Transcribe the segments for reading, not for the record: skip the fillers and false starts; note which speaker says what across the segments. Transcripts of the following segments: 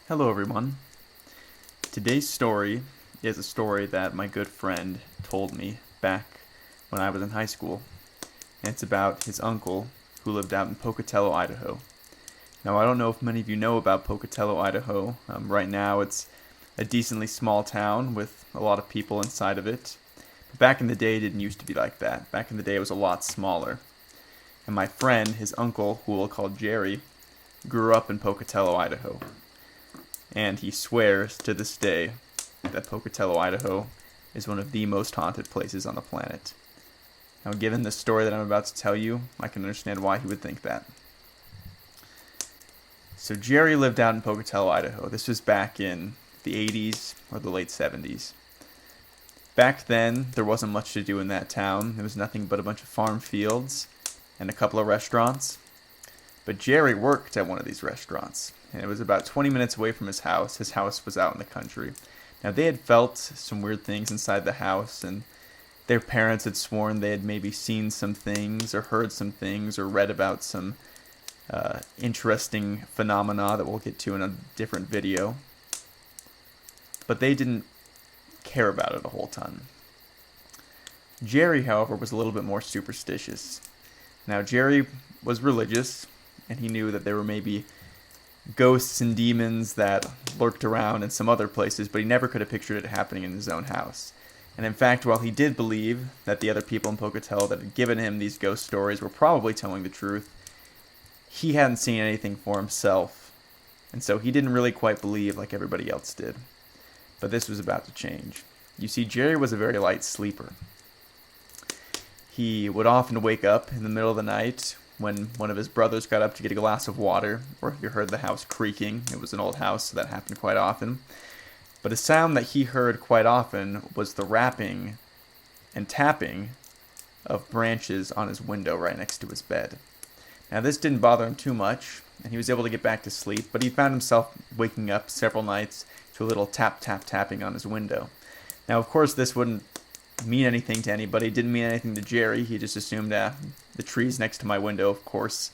Speaker 1: Hello, everyone. Today's story is a story that my good friend told me back when I was in high school. And it's about his uncle who lived out in Pocatello, Idaho. Now, I don't know if many of you know about Pocatello, Idaho. Right now, it's a decently small town with a lot of people inside of it. But back in the day, it didn't used to be like that. Back in the day, it was a lot smaller. And my friend, his uncle, who we'll call Jerry, grew up in Pocatello, Idaho. And he swears to this day that Pocatello, Idaho is one of the most haunted places on the planet. Now, given the story that I'm about to tell you, I can understand why he would think that. So, Jerry lived out in Pocatello, Idaho. This was back in the 80s or the late 70s. Back then, there wasn't much to do in that town. There was nothing but a bunch of farm fields and a couple of restaurants. But Jerry worked at one of these restaurants, and it was about 20 minutes away from his house. His house was out in the country. Now, they had felt some weird things inside the house, and their parents had sworn they had maybe seen some things, or heard some things, or read about some interesting phenomena that we'll get to in a different video. But they didn't care about it a whole ton. Jerry, however, was a little bit more superstitious. Now, Jerry was religious, and he knew that there were maybe ghosts and demons that lurked around in some other places, but he never could have pictured it happening in his own house. And in fact, while he did believe that the other people in Pocatello that had given him these ghost stories were probably telling the truth, he hadn't seen anything for himself, and so he didn't really quite believe like everybody else did. But this was about to change. You see, Jerry was a very light sleeper. He would often wake up in the middle of the night when one of his brothers got up to get a glass of water, or if you heard the house creaking. It was an old house, so that happened quite often. But a sound that he heard quite often was the rapping and tapping of branches on his window right next to his bed. Now, this didn't bother him too much, and he was able to get back to sleep, but he found himself waking up several nights to a little tapping on his window. Now, of course, this wouldn't mean anything to anybody. It didn't mean anything to Jerry. He just assumed, the tree's next to my window, of course.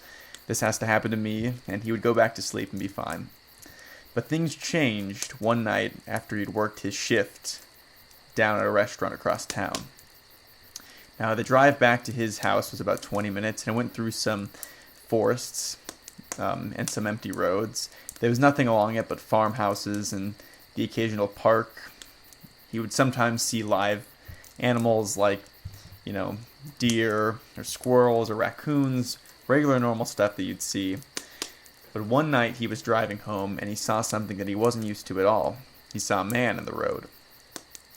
Speaker 1: This has to happen to me, and he would go back to sleep and be fine. But things changed one night after he'd worked his shift down at a restaurant across town. Now, the drive back to his house was about 20 minutes, and it went through some forests and some empty roads. There was nothing along it but farmhouses and the occasional park. He would sometimes see live animals like, deer or squirrels or raccoons, regular normal stuff that you'd see. But one night he was driving home and he saw something that he wasn't used to at all. He saw a man in the road.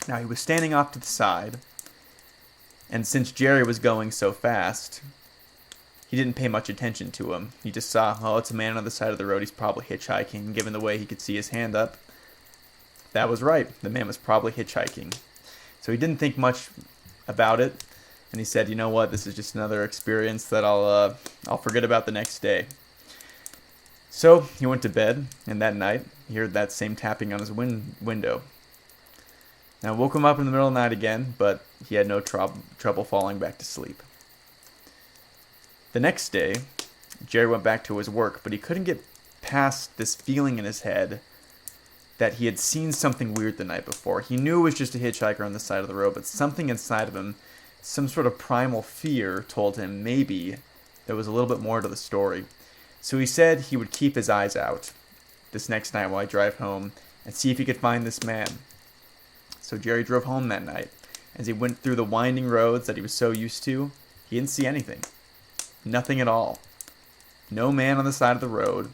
Speaker 1: Now, he was standing off to the side, and since Jerry was going so fast, he didn't pay much attention to him. He just saw, oh, it's a man on the side of the road. He's probably hitchhiking. Given the way he could see his hand up, that was right. The man was probably hitchhiking. So he didn't think much about it, and he said, you know what, this is just another experience that I'll forget about the next day. So he went to bed, and that night he heard that same tapping on his window. Now, it woke him up in the middle of the night again, but he had no trouble falling back to sleep. The next day, Jerry went back to his work, but he couldn't get past this feeling in his head that he had seen something weird the night before. He knew it was just a hitchhiker on the side of the road, but something inside of him, some sort of primal fear, told him maybe there was a little bit more to the story. So he said he would keep his eyes out this next night while I drive home and see if he could find this man. So Jerry drove home that night. As he went through the winding roads that he was so used to, he didn't see anything. Nothing at all. No man on the side of the road.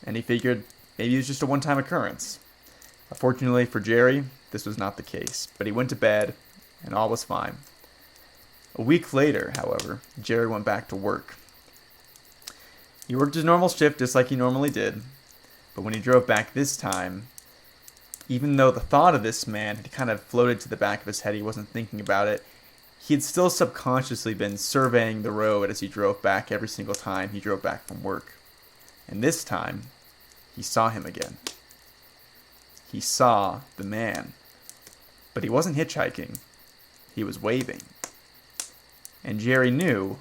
Speaker 1: And he figured maybe it was just a one-time occurrence. Fortunately for Jerry, this was not the case. But he went to bed, and all was fine. A week later, however, Jerry went back to work. He worked his normal shift just like he normally did. But when he drove back this time, even though the thought of this man had kind of floated to the back of his head, he wasn't thinking about it, he had still subconsciously been surveying the road as he drove back every single time he drove back from work. And this time, he saw him again. He saw the man. But he wasn't hitchhiking. He was waving. And Jerry knew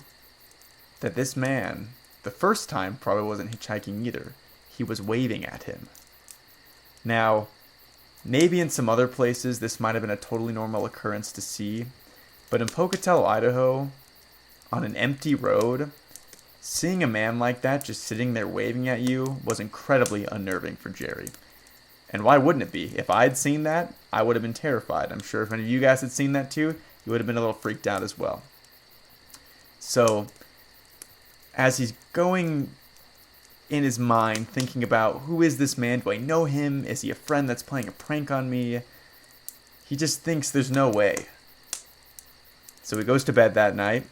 Speaker 1: that this man, the first time, probably wasn't hitchhiking either. he was waving at him. Now, maybe in some other places this might have been a totally normal occurrence to see, but in Pocatello, Idaho, on an empty road, seeing a man like that just sitting there waving at you was incredibly unnerving for Jerry. And why wouldn't it be? If I'd seen that, I would have been terrified. I'm sure if any of you guys had seen that too, you would have been a little freaked out as well. So, as he's going in his mind, thinking about, who is this man? Do I know him? Is he a friend that's playing a prank on me? He just thinks there's no way. So he goes to bed that night,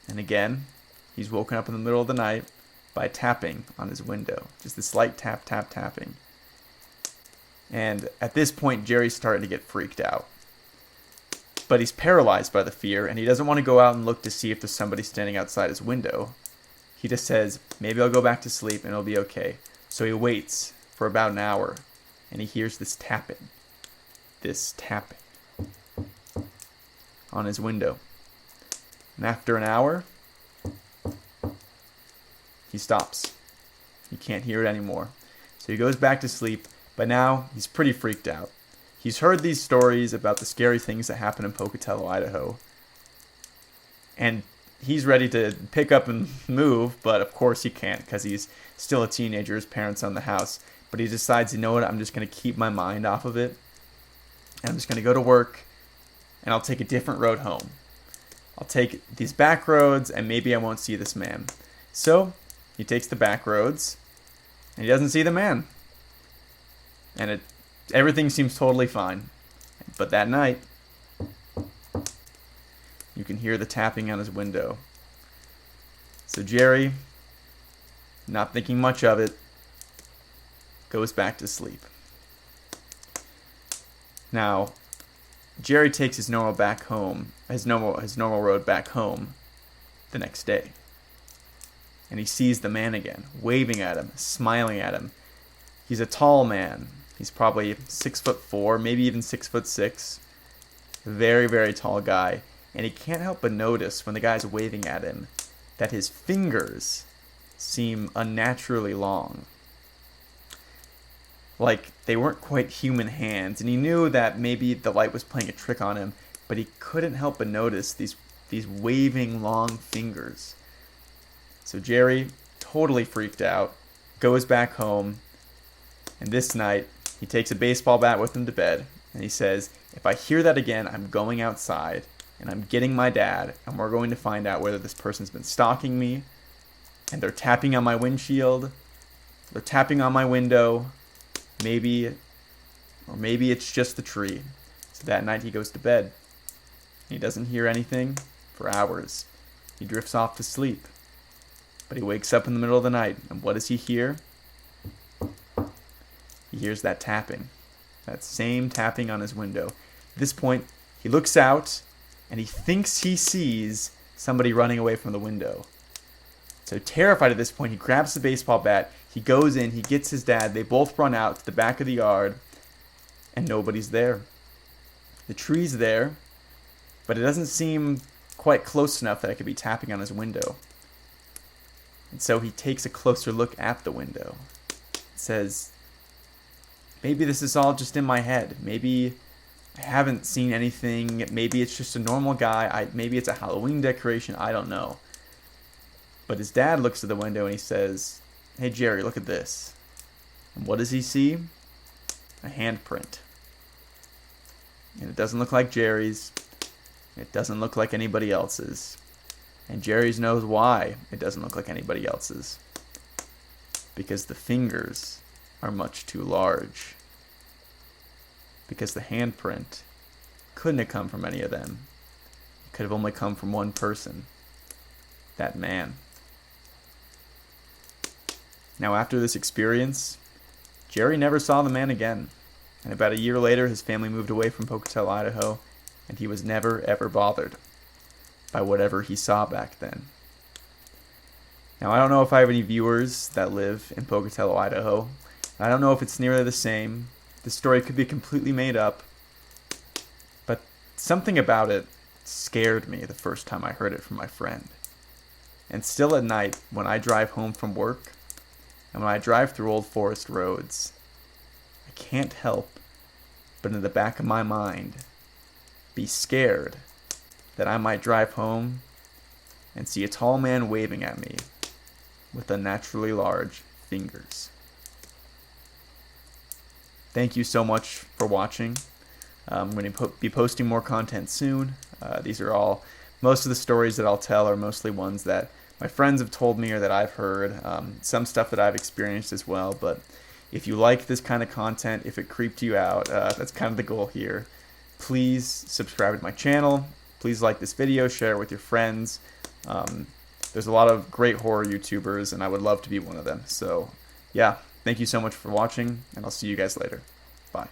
Speaker 1: and again, he's woken up in the middle of the night by tapping on his window. Just this light tap, tap, tapping. And at this point, Jerry's starting to get freaked out. But he's paralyzed by the fear, and he doesn't want to go out and look to see if there's somebody standing outside his window. He just says, maybe I'll go back to sleep and it'll be okay. So he waits for about an hour, and he hears this tapping on his window. And after an hour, he stops. He can't hear it anymore. So he goes back to sleep, but now he's pretty freaked out. He's heard these stories about the scary things that happen in Pocatello, Idaho. And he's ready to pick up and move, but of course he can't because he's still a teenager. His parents own the house. But he decides, you know what, I'm just going to keep my mind off of it. And I'm just going to go to work, and I'll take a different road home. I'll take these back roads, and maybe I won't see this man. So he takes the back roads, and he doesn't see the man. And everything seems totally fine. But that night, you can hear the tapping on his window. So Jerry, not thinking much of it, goes back to sleep. Now, Jerry takes his normal road back home the next day. And he sees the man again, waving at him, smiling at him. He's a tall man. He's probably 6'4", maybe even 6'6". Very, very tall guy. And he can't help but notice when the guy's waving at him that his fingers seem unnaturally long. Like they weren't quite human hands. And he knew that maybe the light was playing a trick on him, but he couldn't help but notice these waving long fingers. So Jerry, totally freaked out, goes back home, and this night he takes a baseball bat with him to bed, and he says, if I hear that again, I'm going outside, and I'm getting my dad, and we're going to find out whether this person's been stalking me, and they're tapping on my windshield, they're tapping on my window, maybe it's just the tree. So that night he goes to bed. He doesn't hear anything for hours. He drifts off to sleep. But he wakes up in the middle of the night, and what does he hear? He hears that tapping. That same tapping on his window. At this point, he looks out, and he thinks he sees somebody running away from the window. So terrified at this point, he grabs the baseball bat, he goes in, he gets his dad, they both run out to the back of the yard, and nobody's there. The tree's there, but it doesn't seem quite close enough that it could be tapping on his window. And so he takes a closer look at the window. Says, maybe this is all just in my head. Maybe I haven't seen anything. Maybe it's just a normal guy. Maybe it's a Halloween decoration. I don't know. But his dad looks at the window and he says, hey Jerry, look at this. And what does he see? A handprint. And it doesn't look like Jerry's. It doesn't look like anybody else's. And Jerry's knows why it doesn't look like anybody else's. Because the fingers are much too large. Because the handprint couldn't have come from any of them. It could have only come from one person. That man. Now after this experience, Jerry never saw the man again. And about a year later, his family moved away from Pocatello, Idaho, and he was never ever bothered by whatever he saw back then. Now, I don't know if I have any viewers that live in Pocatello, Idaho. I don't know if it's nearly the same. The story could be completely made up. But something about it scared me the first time I heard it from my friend. And still at night, when I drive home from work, And when I drive through old forest roads, I can't help but in the back of my mind be scared that I might drive home and see a tall man waving at me with unnaturally large fingers. Thank you so much for watching. I'm going to be posting more content soon. Most of the stories that I'll tell are mostly ones that my friends have told me or that I've heard. Some stuff that I've experienced as well. But if you like this kind of content, if it creeped you out, that's kind of the goal here. Please subscribe to my channel. Please like this video, share it with your friends. There's a lot of great horror YouTubers, and I would love to be one of them. So, yeah, thank you so much for watching, and I'll see you guys later. Bye.